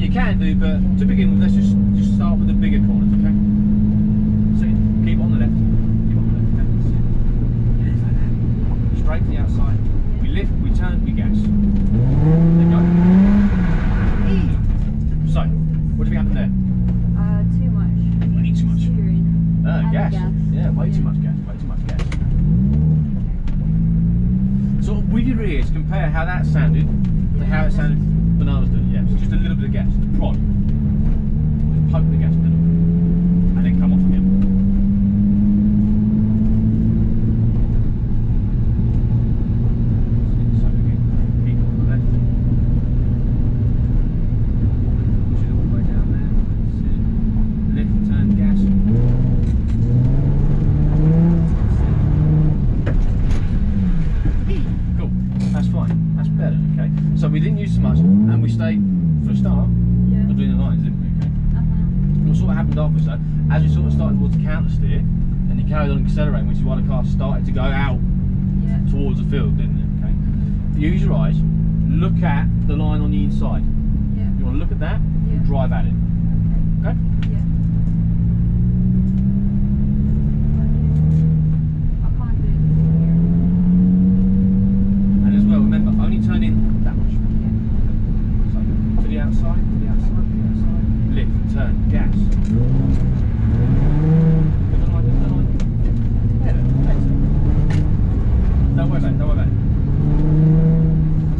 You can do, but to begin with, let's just start with the bigger corners, okay? So keep on the left. Keep on the left. Okay? Yeah, like that. Straight to the outside. We lift, we turn, we gas. There you go. So, what do we happen there? Too much. Way too much. Gas. Yeah, way too much gas. Way too much gas. So what we did really is compare how that sounded to how it sounded when I was doing it. Yeah, so just a little bit of gas, just prod. Just poke the gas pedal. And then come off again. So again, keep on the left. Push it all the way down there. Lift, turn, gas. Cool, that's fine, that's better, okay? So we didn't use so much, and we stayed, for a start, of doing the lines, didn't we, okay? What sort of happened after that, as we sort of started towards the counter steer, and you carried on accelerating, which is why the car started to go out towards the field, didn't it, okay? Use your eyes, look at the line on the inside. You want to look at that, drive at it, okay? Remember, only turn in that much. So, to the outside, to the outside, to the outside. Lift, turn, gas. Good line, good line. Yeah, excellent. Don't worry about it, don't worry about it.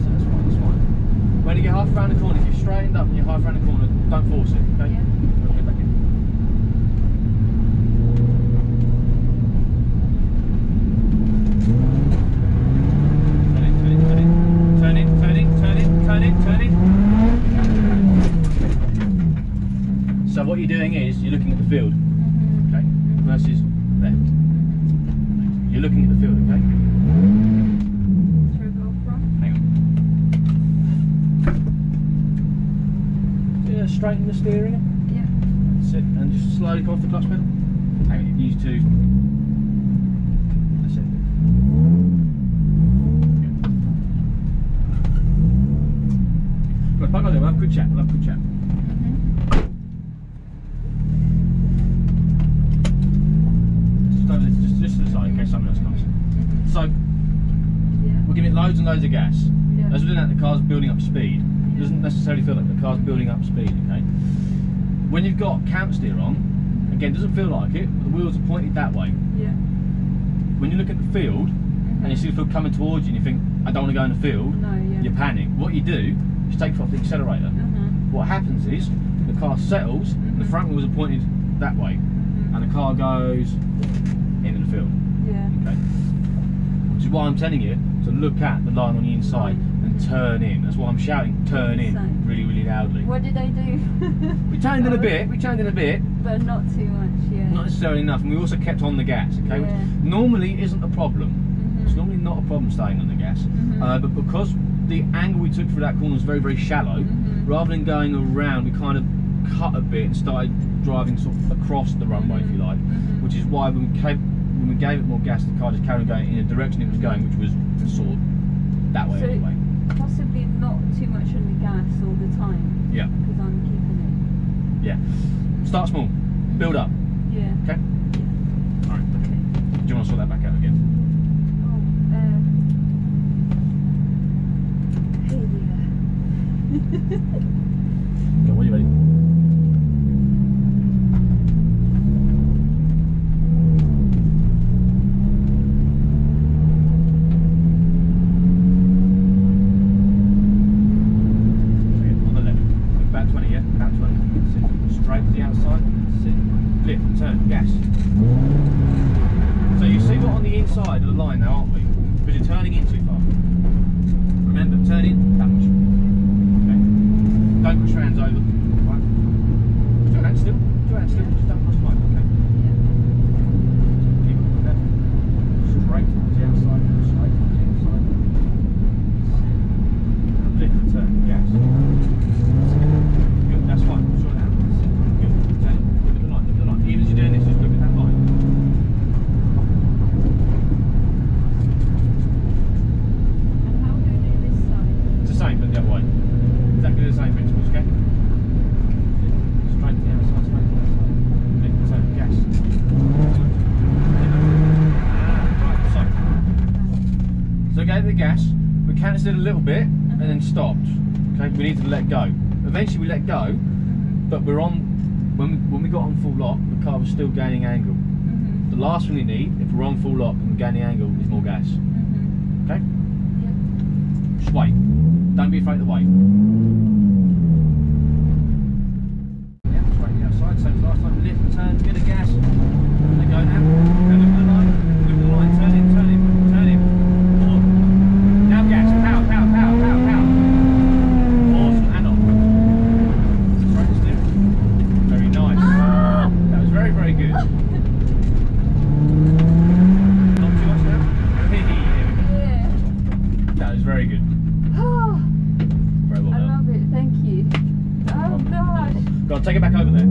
That's fine, that's fine. When you get half around the corner, if you're straightened up and you're half around the corner, don't force it, okay? We'll get back in. So what you're doing is you're looking at the field, okay, versus there. You're looking at the field, okay. Hang on. Yeah, straighten the steering. Yeah. That's it, and just slowly come off the clutch pedal. Hang on, you need to. That's it. Right, back on there. We'll have a good chat. We'll have a good chat. Just to the side in case someone else comes. So we're giving it loads and loads of gas. As we're doing that, the car's building up speed. It doesn't necessarily feel like the car's building up speed, okay? When you've got counter steer on, again, it doesn't feel like it, but the wheels are pointed that way. When you look at the field and you see the field coming towards you and you think, I don't want to go in the field, you panic. What you do is take off the accelerator. What happens is the car settles and the front wheels are pointed that way and the car goes into the field. Okay. Which is why I'm telling you to look at the line on the inside and turn in. That's why I'm shouting, turn in, really, really loudly. What did I do? We turned in a bit, but not too much, not necessarily enough, and we also kept on the gas, okay? Which normally isn't a problem. It's normally not a problem staying on the gas, but because the angle we took for that corner was very, very shallow, rather than going around, we kind of cut a bit and started driving sort of across the runway, if you like, which is why when we gave it more gas, the car just carried on going in the direction it was going, which was sort of that way anyway. Possibly not too much on the gas all the time. Yeah. Because I'm keeping it. Yeah. Start small, build up. Yeah. Okay? Yeah. Alright. Okay. Do you want to sort that back out again? Go, when you're ready. On the left. About 20, yeah? About 20. Sit. Straight to the outside. Sit. Lift. Turn. Gas. So you see what on the inside of the line now, aren't we? Because you're turning in too far. Remember, turn in that much. Don't push your hands over. Right. Do your hands still. Do your hands still. Just don't cross the line, okay? Keep it like that. Straight to the outside. Straight to the outside. Lift, turn, gas. Good, that's fine. Short it out. Good. Turn it. Look at the line. Look at the line. Even as you're doing this, just look at that line. And how do you do this side? It's the same, but the other way. Exactly the same principles, okay? gas, we canceled a little bit, and then stopped. Okay, we needed to let go. Eventually we let go, but we're on, when we got on full lock, the car was still gaining angle. The last thing we need, if we're on full lock and we're gaining angle, is more gas. Okay? Yeah. Just wait. Don't be afraid to wait. Yeah, just wait the outside, same as last time. Lift and turn, get a gas. There you go now. Now look at the line. Look at the line. Turn in, turn in, turn in. Pause. Now gas. Pow, pow, pow, pow, pow. Pause and off. Right, just do it. Very nice. Ah! That was very, very good. Not too much now. Yeah. That was very good. Very well done. I love it, thank you. Oh gosh. Go on, take it back over there.